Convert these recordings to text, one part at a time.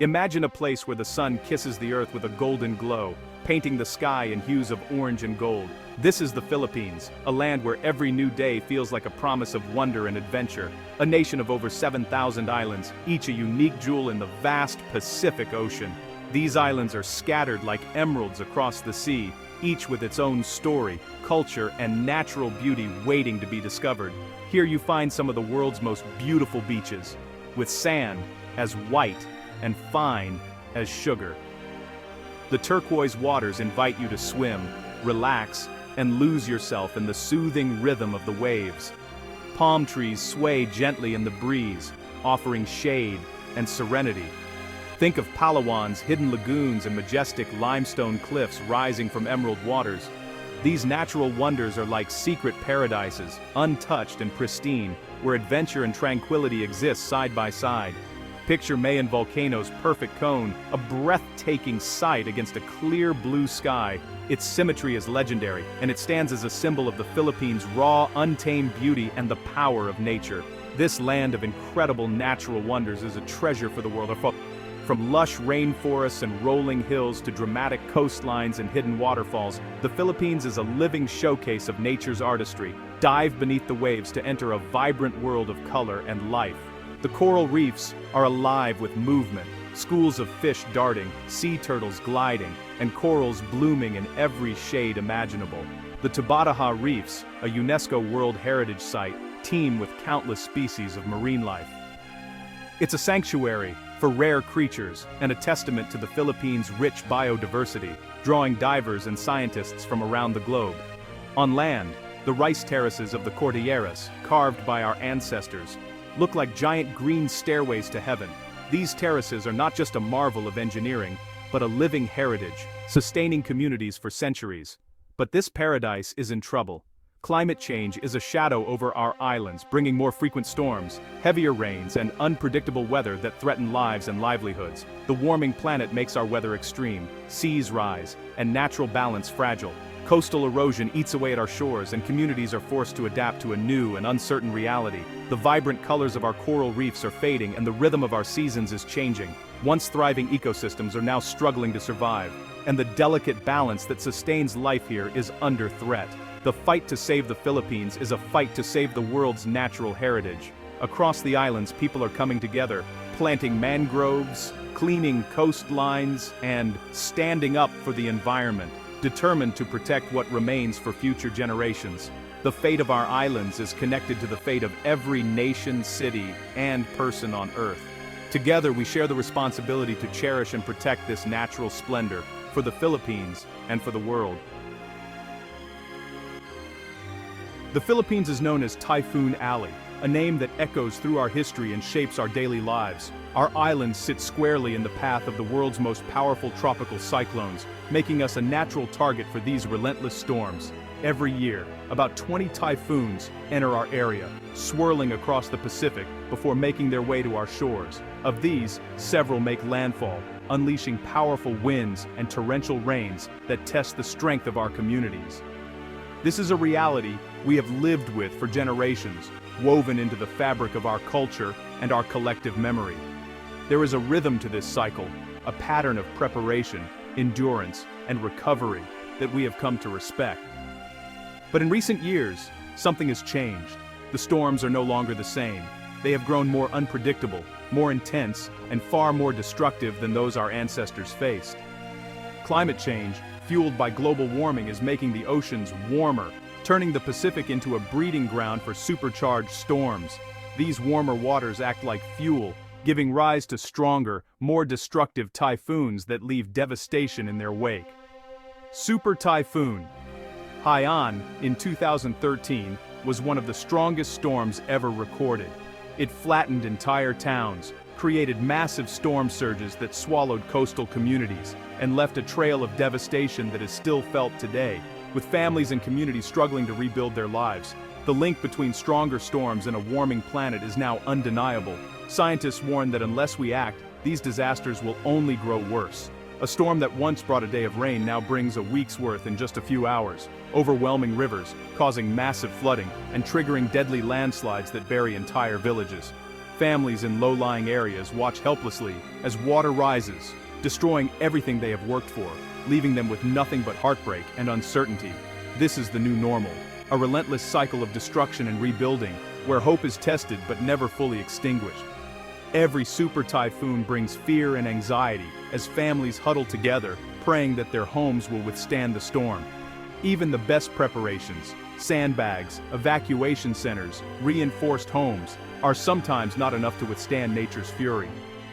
Imagine a place where the sun kisses the earth with a golden glow, painting the sky in hues of orange and gold. This is the Philippines, a land where every new day feels like a promise of wonder and adventure. A nation of over 7,000 islands, each a unique jewel in the vast Pacific Ocean. These islands are scattered like emeralds across the sea, each with its own story, culture, and natural beauty waiting to be discovered. Here you find some of the world's most beautiful beaches, with sand as white and fine as sugar. The turquoise waters invite you to swim, relax, and lose yourself in the soothing rhythm of the waves. Palm trees sway gently in the breeze, offering shade and serenity. Think of Palawan's hidden lagoons and majestic limestone cliffs rising from emerald waters. These natural wonders are like secret paradises, untouched and pristine, where adventure and tranquility exist side by side. Picture Mayan volcano's perfect cone, a breathtaking sight against a clear blue sky. Its symmetry is legendary, and it stands as a symbol of the Philippines' raw, untamed beauty and the power of nature. This land of incredible natural wonders is a treasure for the world. From lush rainforests and rolling hills to dramatic coastlines and hidden waterfalls, the Philippines is a living showcase of nature's artistry. Dive beneath the waves to enter a vibrant world of color and life. The coral reefs are alive with movement, schools of fish darting, sea turtles gliding, and corals blooming in every shade imaginable. The Tabataha Reefs, a UNESCO World Heritage Site, teem with countless species of marine life. It's a sanctuary for rare creatures and a testament to the Philippines' rich biodiversity, drawing divers and scientists from around the globe. On land, the rice terraces of the Cordilleras, carved by our ancestors, look like giant green stairways to heaven. These terraces are not just a marvel of engineering, but a living heritage, sustaining communities for centuries. But this paradise is in trouble. Climate change is a shadow over our islands, bringing more frequent storms, heavier rains, and unpredictable weather that threaten lives and livelihoods. The warming planet makes our weather extreme, seas rise, and natural balance fragile. Coastal erosion eats away at our shores, and communities are forced to adapt to a new and uncertain reality. The vibrant colors of our coral reefs are fading, and the rhythm of our seasons is changing. Once thriving ecosystems are now struggling to survive, and the delicate balance that sustains life here is under threat. The fight to save the Philippines is a fight to save the world's natural heritage. Across the islands, people are coming together, planting mangroves, cleaning coastlines, and standing up for the environment, determined to protect what remains for future generations. The fate of our islands is connected to the fate of every nation, city, and person on Earth. Together we share the responsibility to cherish and protect this natural splendor for the Philippines and for the world. The Philippines is known as Typhoon Alley, a name that echoes through our history and shapes our daily lives. Our islands sit squarely in the path of the world's most powerful tropical cyclones, making us a natural target for these relentless storms. Every year, about 20 typhoons enter our area, swirling across the Pacific before making their way to our shores. Of these, several make landfall, unleashing powerful winds and torrential rains that test the strength of our communities. This is a reality we have lived with for generations, woven into the fabric of our culture and our collective memory. There is a rhythm to this cycle, a pattern of preparation, endurance, and recovery that we have come to respect. But in recent years, something has changed. The storms are no longer the same. They have grown more unpredictable, more intense, and far more destructive than those our ancestors faced. Climate change, fueled by global warming, is making the oceans warmer, turning the Pacific into a breeding ground for supercharged storms. These warmer waters act like fuel, giving rise to stronger, more destructive typhoons that leave devastation in their wake. Super Typhoon Haiyan in 2013 was one of the strongest storms ever recorded. It flattened entire towns, created massive storm surges that swallowed coastal communities, and left a trail of devastation that is still felt today, with families and communities struggling to rebuild their lives. The link between stronger storms and a warming planet is now undeniable. Scientists warn that unless we act, these disasters will only grow worse. A storm that once brought a day of rain now brings a week's worth in just a few hours, overwhelming rivers, causing massive flooding, and triggering deadly landslides that bury entire villages. Families in low-lying areas watch helplessly as water rises, destroying everything they have worked for, leaving them with nothing but heartbreak and uncertainty. This is the new normal, a relentless cycle of destruction and rebuilding, where hope is tested but never fully extinguished. Every super typhoon brings fear and anxiety as families huddle together, praying that their homes will withstand the storm. Even the best preparations, sandbags, evacuation centers, reinforced homes, are sometimes not enough to withstand nature's fury.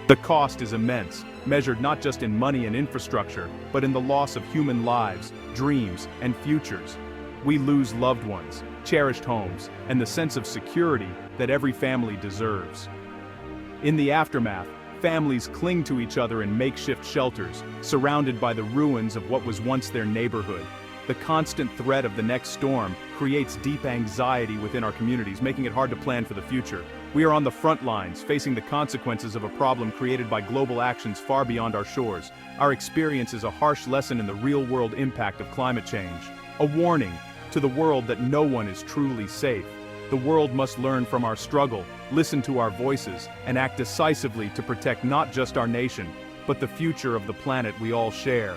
The cost is immense, measured not just in money and infrastructure, but in the loss of human lives, dreams, and futures. We lose loved ones, cherished homes, and the sense of security that every family deserves. In the aftermath, families cling to each other in makeshift shelters, surrounded by the ruins of what was once their neighborhood. The constant threat of the next storm creates deep anxiety within our communities, making it hard to plan for the future. We are on the front lines, facing the consequences of a problem created by global actions far beyond our shores. Our experience is a harsh lesson in the real-world impact of climate change. A warning to the world that no one is truly safe. The world must learn from our struggle, listen to our voices, and act decisively to protect not just our nation, but the future of the planet we all share.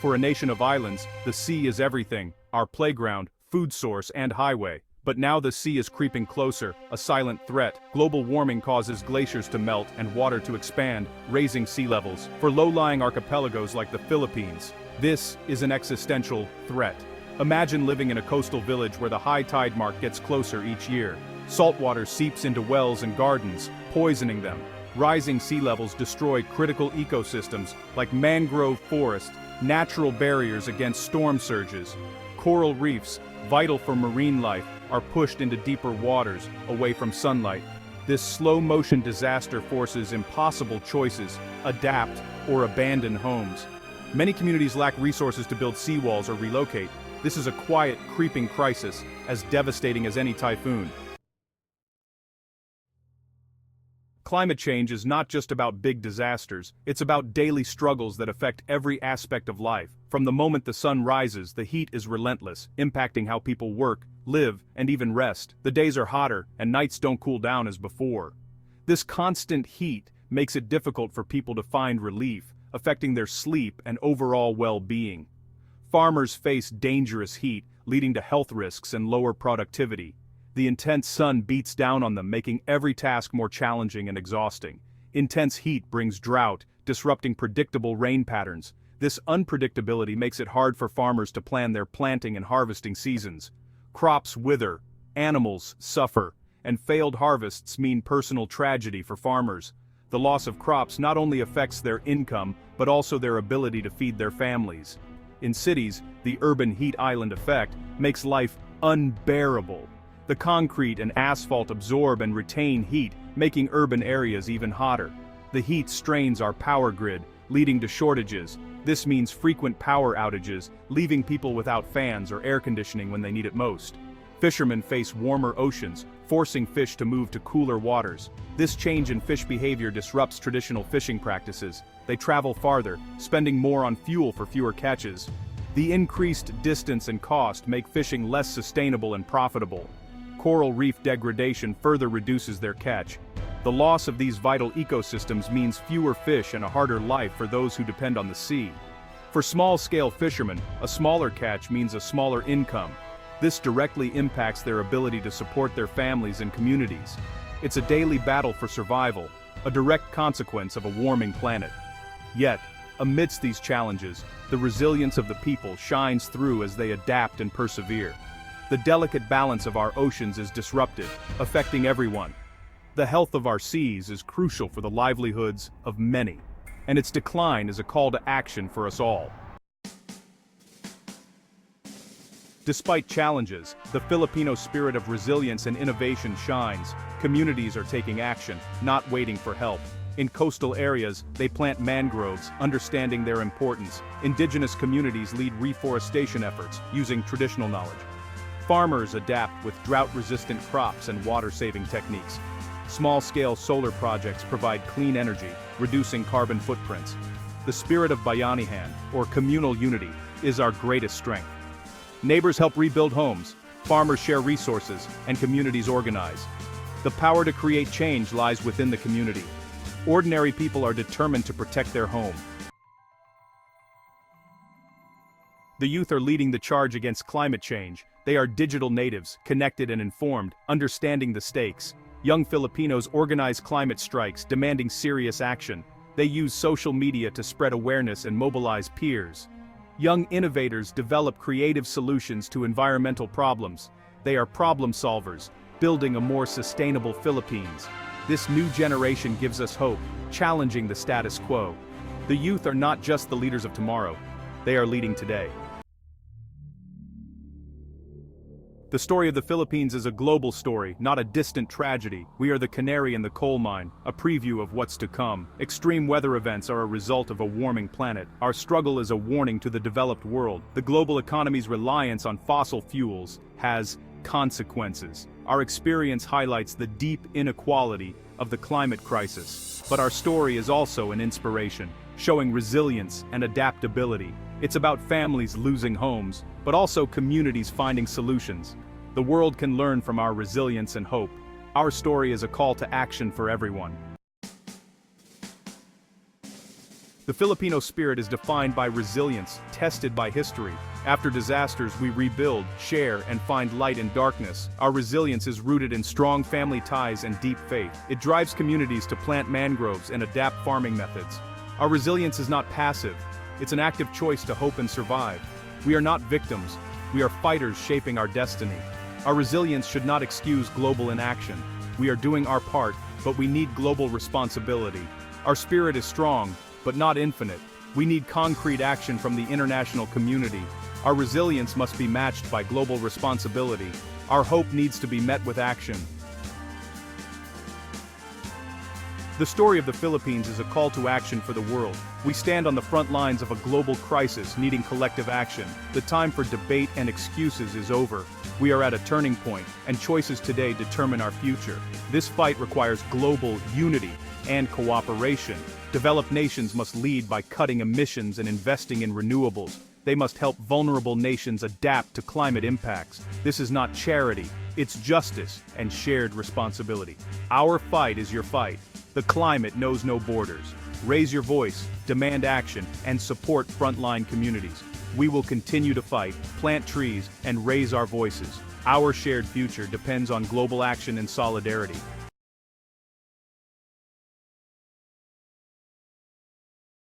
For a nation of islands, the sea is everything, our playground, food source, and highway. But now the sea is creeping closer, a silent threat. Global warming causes glaciers to melt and water to expand, raising sea levels. For low-lying archipelagos like the Philippines, this is an existential threat. Imagine living in a coastal village where the high tide mark gets closer each year. Saltwater seeps into wells and gardens, poisoning them. Rising sea levels destroy critical ecosystems like mangrove forests, natural barriers against storm surges. Coral reefs, vital for marine life, are pushed into deeper waters, away from sunlight. This slow-motion disaster forces impossible choices: adapt or abandon homes. Many communities lack resources to build seawalls or relocate. This is a quiet, creeping crisis, as devastating as any typhoon. Climate change is not just about big disasters, it's about daily struggles that affect every aspect of life. From the moment the sun rises, the heat is relentless, impacting how people work, live, and even rest. The days are hotter, and nights don't cool down as before. This constant heat makes it difficult for people to find relief, affecting their sleep and overall well-being. Farmers face dangerous heat, leading to health risks and lower productivity. The intense sun beats down on them, making every task more challenging and exhausting. Intense heat brings drought, disrupting predictable rain patterns. This unpredictability makes it hard for farmers to plan their planting and harvesting seasons. Crops wither, animals suffer, and failed harvests mean personal tragedy for farmers. The loss of crops not only affects their income, but also their ability to feed their families. In cities, the urban heat island effect makes life unbearable. The concrete and asphalt absorb and retain heat, making urban areas even hotter. The heat strains our power grid, leading to shortages. This means frequent power outages, leaving people without fans or air conditioning when they need it most. Fishermen face warmer oceans, forcing fish to move to cooler waters. This change in fish behavior disrupts traditional fishing practices. They travel farther, spending more on fuel for fewer catches. The increased distance and cost make fishing less sustainable and profitable. Coral reef degradation further reduces their catch. The loss of these vital ecosystems means fewer fish and a harder life for those who depend on the sea. For small-scale fishermen, a smaller catch means a smaller income. This directly impacts their ability to support their families and communities. It's a daily battle for survival, a direct consequence of a warming planet. Yet, amidst these challenges, the resilience of the people shines through as they adapt and persevere. The delicate balance of our oceans is disrupted, affecting everyone. The health of our seas is crucial for the livelihoods of many, and its decline is a call to action for us all. Despite challenges, the Filipino spirit of resilience and innovation shines. Communities are taking action, not waiting for help. In coastal areas, they plant mangroves, understanding their importance. Indigenous communities lead reforestation efforts, using traditional knowledge. Farmers adapt with drought-resistant crops and water-saving techniques. Small-scale solar projects provide clean energy, reducing carbon footprints. The spirit of bayanihan, or communal unity, is our greatest strength. Neighbors help rebuild homes, Farmers share resources, and communities organize. The power to create change lies within the community. Ordinary people are determined to protect their home. The youth are leading the charge against climate change. They are digital natives, connected and informed, understanding the stakes. Young Filipinos organize climate strikes, demanding serious action. They use social media to spread awareness and mobilize peers. Young innovators develop creative solutions to environmental problems. They are problem solvers, building a more sustainable Philippines. This new generation gives us hope, challenging the status quo. The youth are not just the leaders of tomorrow, they are leading today. The story of the Philippines is a global story, not a distant tragedy. We are the canary in the coal mine, a preview of what's to come. Extreme weather events are a result of a warming planet. Our struggle is a warning to the developed world. The global economy's reliance on fossil fuels has consequences. Our experience highlights the deep inequality of the climate crisis. But our story is also an inspiration, showing resilience and adaptability. It's about families losing homes, but also communities finding solutions. The world can learn from our resilience and hope. Our story is a call to action for everyone. The Filipino spirit is defined by resilience, tested by history. After disasters, we rebuild, share, and find light in darkness. Our resilience is rooted in strong family ties and deep faith. It drives communities to plant mangroves and adapt farming methods. Our resilience is not passive. It's an active choice to hope and survive. We are not victims. We are fighters shaping our destiny. Our resilience should not excuse global inaction. We are doing our part, but we need global responsibility. Our spirit is strong, but not infinite. We need concrete action from the international community. Our resilience must be matched by global responsibility. Our hope needs to be met with action. The story of the Philippines is a call to action for the world. We stand on the front lines of a global crisis needing collective action. The time for debate and excuses is over. We are at a turning point, and choices today determine our future. This fight requires global unity and cooperation. Developed nations must lead by cutting emissions and investing in renewables. They must help vulnerable nations adapt to climate impacts. This is not charity, it's justice and shared responsibility. Our fight is your fight. The climate knows no borders. Raise your voice, demand action, and support frontline communities. We will continue to fight, plant trees, and raise our voices. Our shared future depends on global action and solidarity.